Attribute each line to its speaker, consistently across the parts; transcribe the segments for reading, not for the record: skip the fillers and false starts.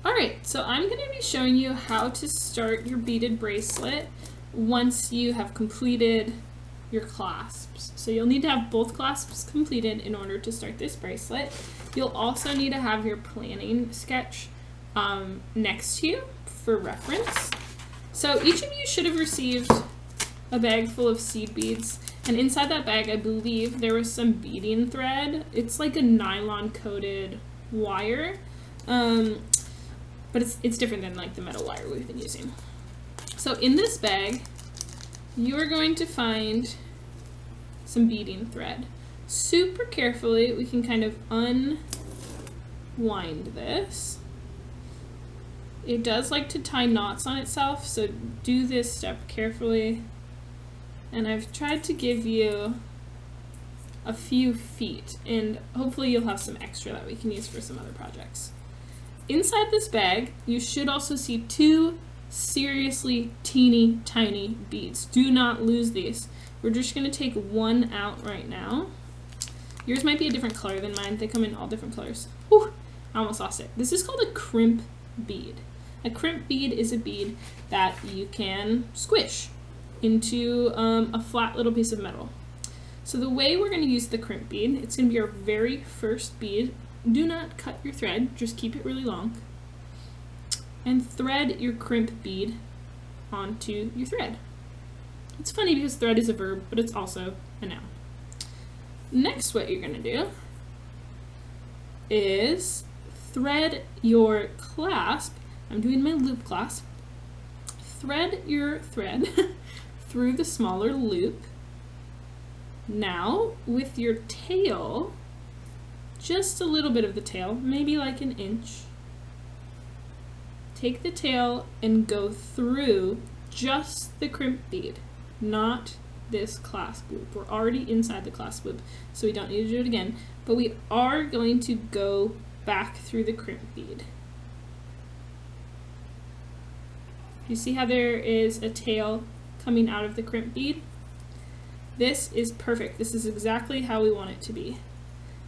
Speaker 1: Alright, so I'm going to be showing you how to start your beaded bracelet once you have completed your clasps. So you'll need to have both clasps completed in order to start this bracelet. You'll also need to have your planning sketch next to you for reference. So each of you should have received a bag full of seed beads, and inside that bag I believe there was some beading thread. It's like a nylon coated wire, but it's different than like the metal wire we've been using. So in this bag you are going to find some beading thread. Super carefully we can kind of unwind this. It does like to tie knots on itself, so do this step carefully. And I've tried to give you a few feet, and hopefully you'll have some extra that we can use for some other projects. Inside this bag, you should also see two seriously teeny tiny beads. Do not lose these. We're just going to take one out right now. Yours might be a different color than mine. They come in all different colors. Whew, I almost lost it. This is called a crimp bead. A crimp bead is a bead that you can squish into a flat little piece of metal. So the way we're going to use the crimp bead, it's going to be our very first bead. Do not cut your thread, just keep it really long. And thread your crimp bead onto your thread. It's funny because thread is a verb, but it's also a noun. Next, what you're going to do is thread your clasp. I'm doing my loop clasp. Thread your thread through the smaller loop. Now, with your tail, just a little bit of the tail, maybe like an inch, take the tail and go through just the crimp bead, not this clasp loop. We're already inside the clasp loop, so we don't need to do it again, but we are going to go back through the crimp bead. You see how there is a tail coming out of the crimp bead? This is perfect. This is exactly how we want it to be.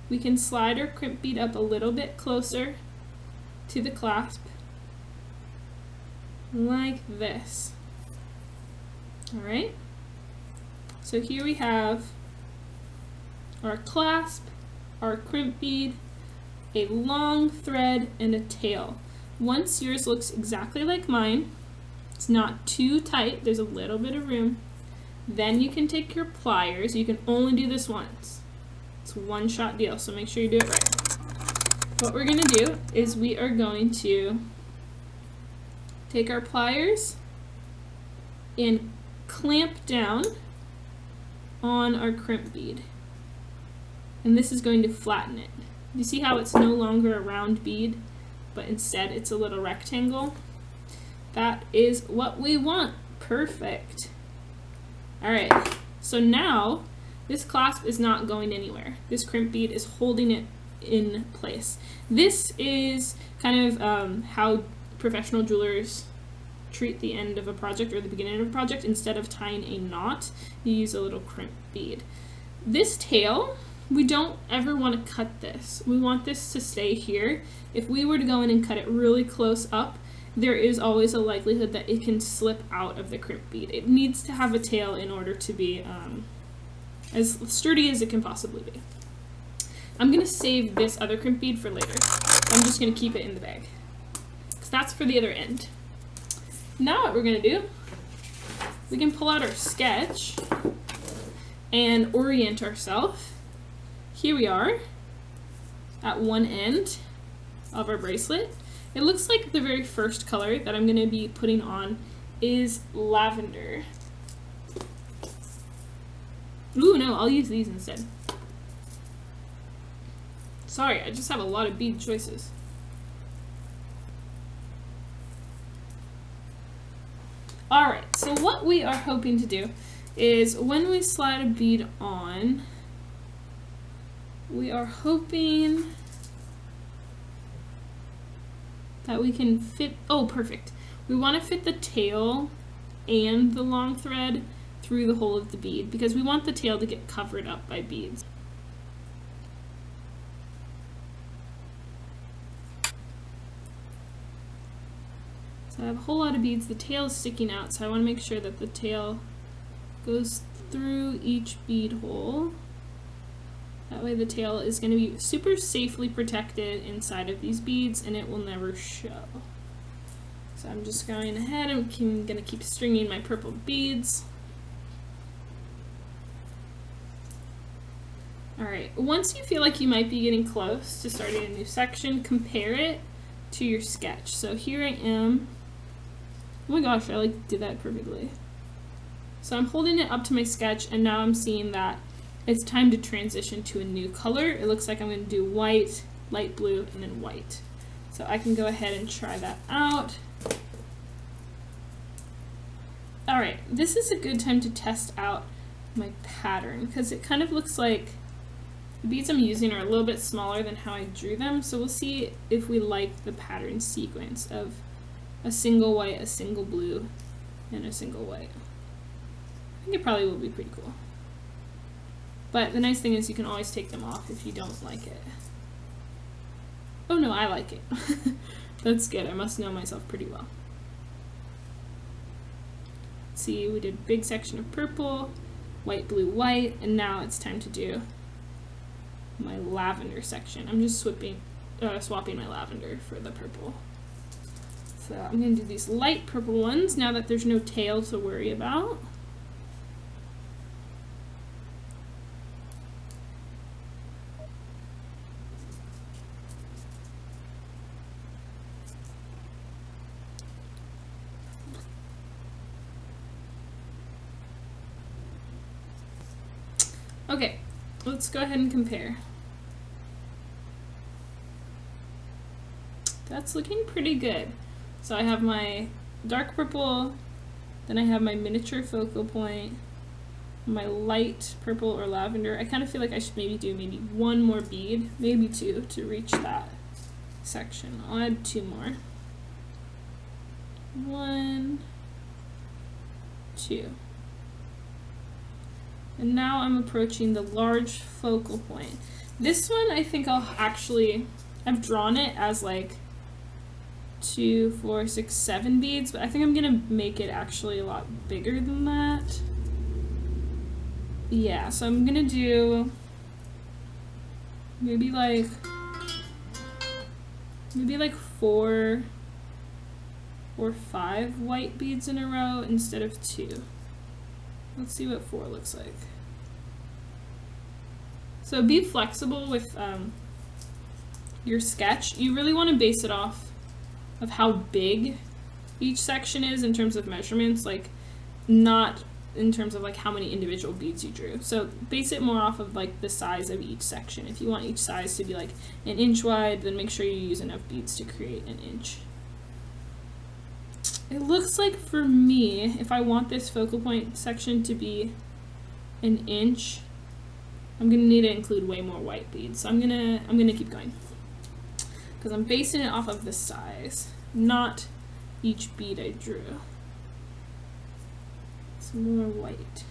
Speaker 1: We can slide our crimp bead up a little bit closer to the clasp, like this. Alright? So here we have our clasp, our crimp bead, a long thread, and a tail. Once yours looks exactly like mine, it's not too tight, there's a little bit of room, then you can take your pliers. You can only do this once. It's a one-shot deal, so make sure you do it right. What we're going to do is we are going to take our pliers and clamp down on our crimp bead. And this is going to flatten it. You see how it's no longer a round bead, but instead it's a little rectangle? That is what we want. Perfect. Alright, so now this clasp is not going anywhere. This crimp bead is holding it in place. This is kind of how professional jewelers treat the end of a project or the beginning of a project. Instead of tying a knot, you use a little crimp bead. This tail, we don't ever want to cut this. We want this to stay here. If we were to go in and cut it really close up, there is always a likelihood that it can slip out of the crimp bead. It needs to have a tail in order to be as sturdy as it can possibly be. I'm going to save this other crimp bead for later. I'm just going to keep it in the bag, because that's for the other end. Now what we're going to do, we can pull out our sketch and orient ourselves. Here we are at one end of our bracelet. It looks like the very first color that I'm going to be putting on is lavender. Ooh, no, I'll use these instead. Sorry, I just have a lot of bead choices. Alright, so what we are hoping to do is when we slide a bead on, we are hoping that we can fit, oh perfect, we want to fit the tail and the long thread through the hole of the bead because we want the tail to get covered up by beads. So I have a whole lot of beads. The tail is sticking out, so I want to make sure that the tail goes through each bead hole. That way the tail is going to be super safely protected inside of these beads and it will never show. So I'm just going ahead and I'm going to keep stringing my purple beads. Alright, once you feel like you might be getting close to starting a new section, compare it to your sketch. So here I am. Oh my gosh, I did that perfectly. So I'm holding it up to my sketch and now I'm seeing that it's time to transition to a new color. It looks like I'm going to do white, light blue, and then white. So I can go ahead and try that out. Alright, this is a good time to test out my pattern because it kind of looks like the beads I'm using are a little bit smaller than how I drew them. So we'll see if we like the pattern sequence of a single white, a single blue, and a single white. I think it probably will be pretty cool. But the nice thing is you can always take them off if you don't like it. Oh no, I like it. That's good. I must know myself pretty well. See, we did a big section of purple, white, blue, white, and now it's time to do my lavender section. I'm just swapping my lavender for the purple. So I'm going to do these light purple ones now that there's no tail to worry about. Okay, let's go ahead and compare. That's looking pretty good. So I have my dark purple, then I have my miniature focal point, my light purple or lavender. I kind of feel like I should maybe one more bead, maybe two, to reach that section. I'll add two more. 1, 2. And now I'm approaching the large focal point. This one I think I've drawn it as like 2, 4, 6, 7 beads, but I think I'm gonna make it actually a lot bigger than that. Yeah, so I'm gonna do maybe like 4 or 5 white beads in a row instead of 2. Let's see what 4 looks like. So be flexible with your sketch. You really want to base it off of how big each section is in terms of measurements, like not in terms of like how many individual beads you drew. So base it more off of like the size of each section. If you want each size to be like 1 inch wide, then make sure you use enough beads to create 1 inch. It looks like for me, if I want this focal point section to be 1 inch, I'm gonna need to include way more white beads. So I'm gonna keep going because I'm basing it off of the size, not each bead I drew. Some more white.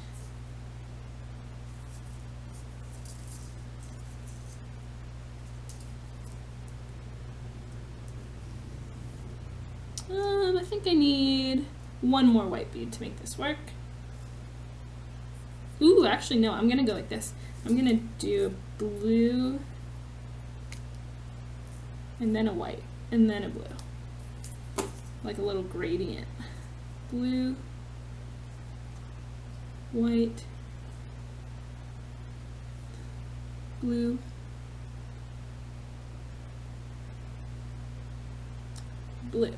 Speaker 1: I think I need 1 more white bead to make this work. Ooh, actually no, I'm gonna go like this. I'm gonna do a blue, and then a white, and then a blue. Like a little gradient. Blue, white, blue, blue.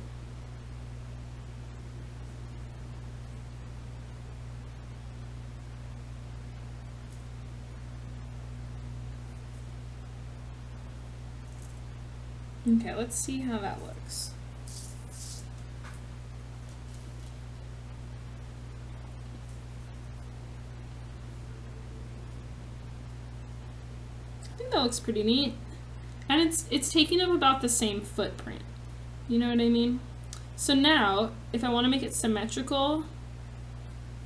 Speaker 1: Okay, let's see how that looks. I think that looks pretty neat. And it's taking up about the same footprint. You know what I mean? So now, if I want to make it symmetrical,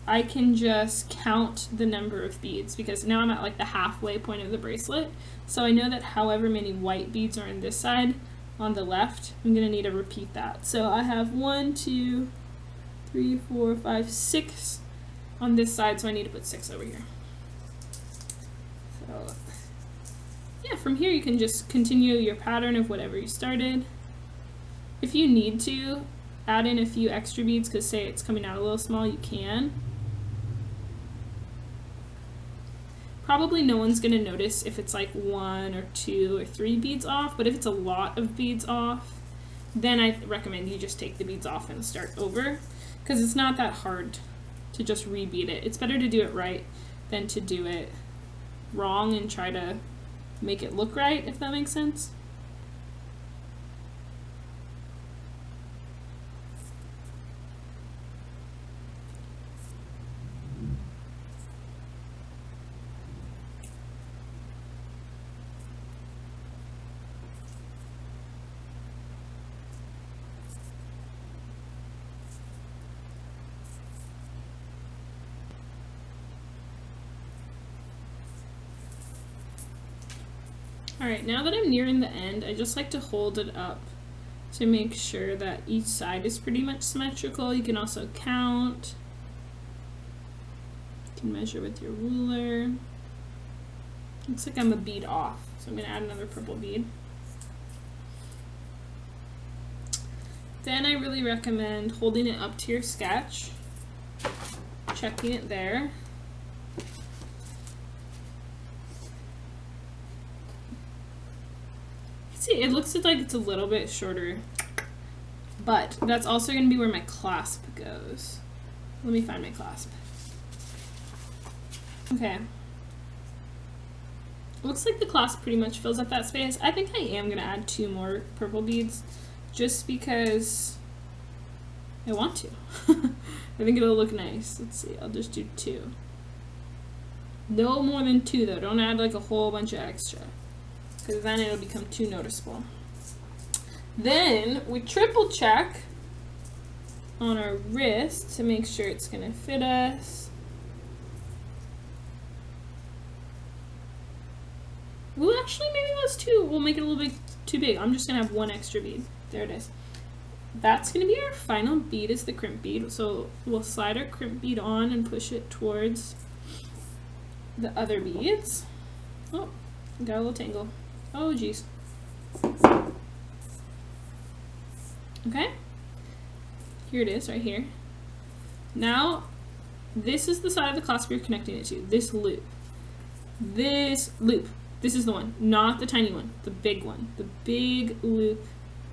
Speaker 1: I can just count the number of beads because now I'm at like the halfway point of the bracelet. So I know that however many white beads are on this side, on the left, I'm going to need to repeat that. So I have 1, 2, 3, 4, 5, 6 on this side, so I need to put 6 over here. So yeah, from here you can just continue your pattern of whatever you started. If you need to add in a few extra beads, because say it's coming out a little small, you can. Probably no one's going to notice if it's like 1 or 2 or 3 beads off, but if it's a lot of beads off, then I recommend you just take the beads off and start over, because it's not that hard to just rebead it. It's better to do it right than to do it wrong and try to make it look right, if that makes sense. Alright, now that I'm nearing the end, I just like to hold it up to make sure that each side is pretty much symmetrical. You can also count. You can measure with your ruler. Looks like I'm a bead off, so I'm going to add another purple bead. Then I really recommend holding it up to your sketch, checking it there. See, it looks like it's a little bit shorter, but that's also going to be where my clasp goes. Let me find my clasp. Okay. Looks like the clasp pretty much fills up that space. I think I am going to add 2 more purple beads just because I want to. I think it'll look nice. Let's see, I'll just do 2. No more than 2 though. Don't add like a whole bunch of extra, because then it'll become too noticeable. Then we triple check on our wrist to make sure it's going to fit us. Ooh, actually maybe those 2 will make it a little bit too big. I'm just going to have 1 extra bead. There it is. That's going to be our final bead, is the crimp bead. So we'll slide our crimp bead on and push it towards the other beads. Oh, got a little tangle. Oh, geez. Okay. Here it is, right here. Now, this is the side of the clasp you're connecting it to. This loop. This loop. This is the one. Not the tiny one. The big one. The big loop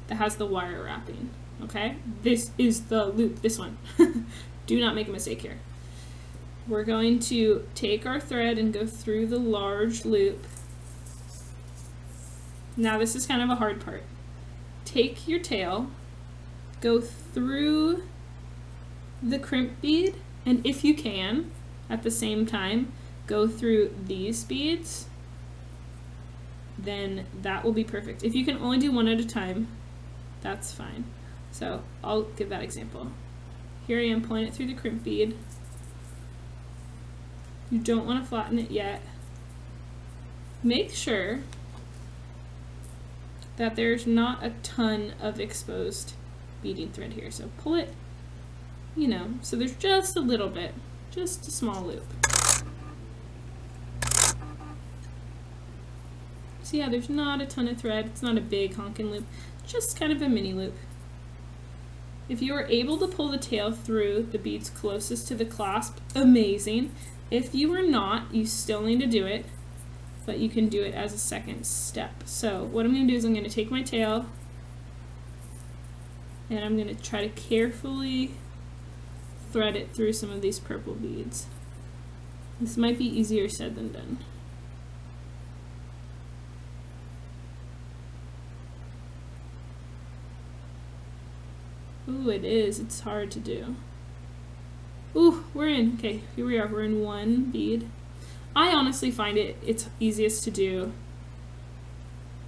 Speaker 1: that has the wire wrapping. Okay? This is the loop. This one. Do not make a mistake here. We're going to take our thread and go through the large loop. Now this is kind of a hard part. Take your tail, go through the crimp bead, and if you can, at the same time, go through these beads, then that will be perfect. If you can only do 1 at a time, that's fine. So I'll give that example. Here I am pulling it through the crimp bead. You don't want to flatten it yet. Make sure that there's not a ton of exposed beading thread here. So pull it, you know, so there's just a little bit, just a small loop. So yeah, there's not a ton of thread. It's not a big honking loop, just kind of a mini loop. If you are able to pull the tail through the beads closest to the clasp, amazing. If you are not, you still need to do it, but you can do it as a second step. So what I'm going to do is I'm going to take my tail and I'm going to try to carefully thread it through some of these purple beads. This might be easier said than done. Ooh, it is. It's hard to do. Ooh, we're in. Okay, here we are. We're in 1 bead. I honestly find it's easiest to do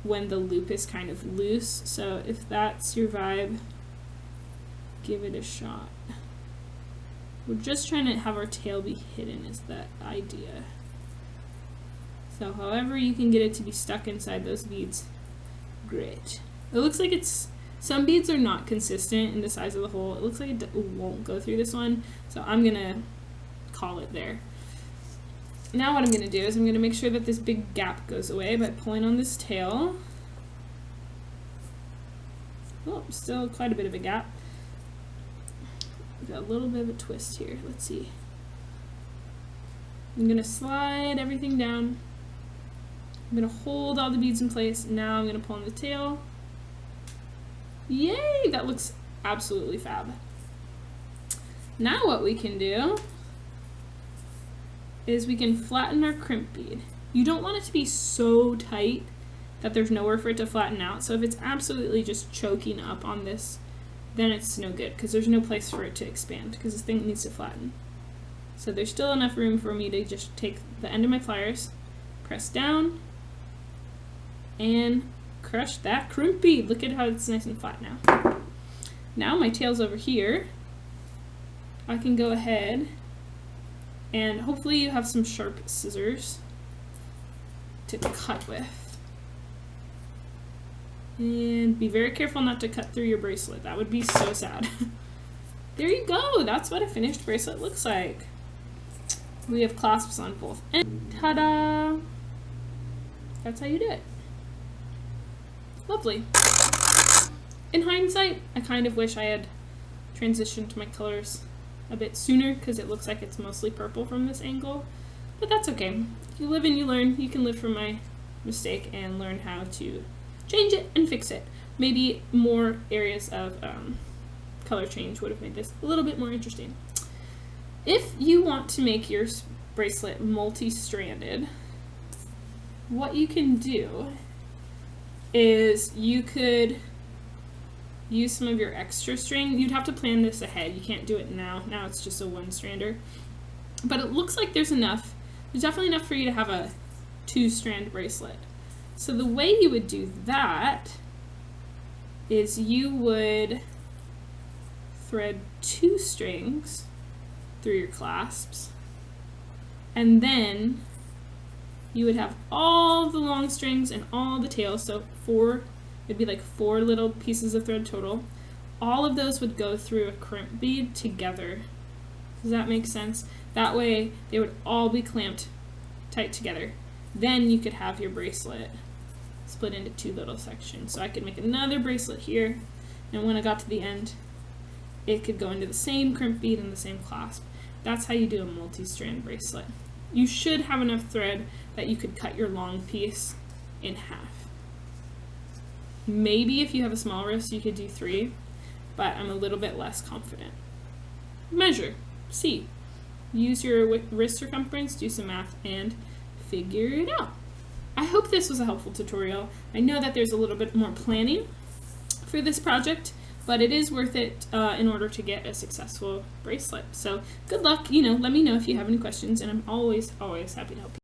Speaker 1: when the loop is kind of loose, so if that's your vibe, give it a shot. We're just trying to have our tail be hidden is the idea. So however you can get it to be stuck inside those beads, great. It looks like some beads are not consistent in the size of the hole. It looks like it won't go through this one, so I'm gonna call it there. Now what I'm gonna do is I'm gonna make sure that this big gap goes away by pulling on this tail. Oh, still quite a bit of a gap. Got a little bit of a twist here. Let's see. I'm gonna slide everything down. I'm gonna hold all the beads in place. Now I'm gonna pull on the tail. Yay! That looks absolutely fab. Now what we can do is we can flatten our crimp bead. You don't want it to be so tight that there's nowhere for it to flatten out. So if it's absolutely just choking up on this, then it's no good because there's no place for it to expand because this thing needs to flatten. So there's still enough room for me to just take the end of my pliers, press down, and crush that crimp bead. Look at how it's nice and flat now. Now my tail's over here. I can go ahead and hopefully you have some sharp scissors to cut with. And be very careful not to cut through your bracelet. That would be so sad. There you go. That's what a finished bracelet looks like. We have clasps on both. And ta-da! That's how you do it. Lovely. In hindsight, I kind of wish I had transitioned to my colors a bit sooner because it looks like it's mostly purple from this angle, but that's okay. You live and you learn. You can live from my mistake and learn how to change it and fix it. Maybe more areas of color change would have made this a little bit more interesting. If you want to make your bracelet multi-stranded, what you can do is you could use some of your extra string. You'd have to plan this ahead. You can't do it now. Now it's just a one-strander. But it looks like there's enough. There's definitely enough for you to have a 2-strand bracelet. So the way you would do that is you would thread 2 strings through your clasps, and then you would have all the long strings and all the tails, so it'd be like 4 little pieces of thread total. All of those would go through a crimp bead together. Does that make sense? That way they would all be clamped tight together. Then you could have your bracelet split into 2 little sections. So I could make another bracelet here, and when I got to the end, it could go into the same crimp bead and the same clasp. That's how you do a multi-strand bracelet. You should have enough thread that you could cut your long piece in half. Maybe if you have a small wrist you could do 3, but I'm a little bit less confident. Measure, see, use your wrist circumference, do some math, and figure it out. I hope this was a helpful tutorial. I know that there's a little bit more planning for this project, but it is worth it in order to get a successful bracelet. So good luck. Let me know if you have any questions, and I'm always happy to help you.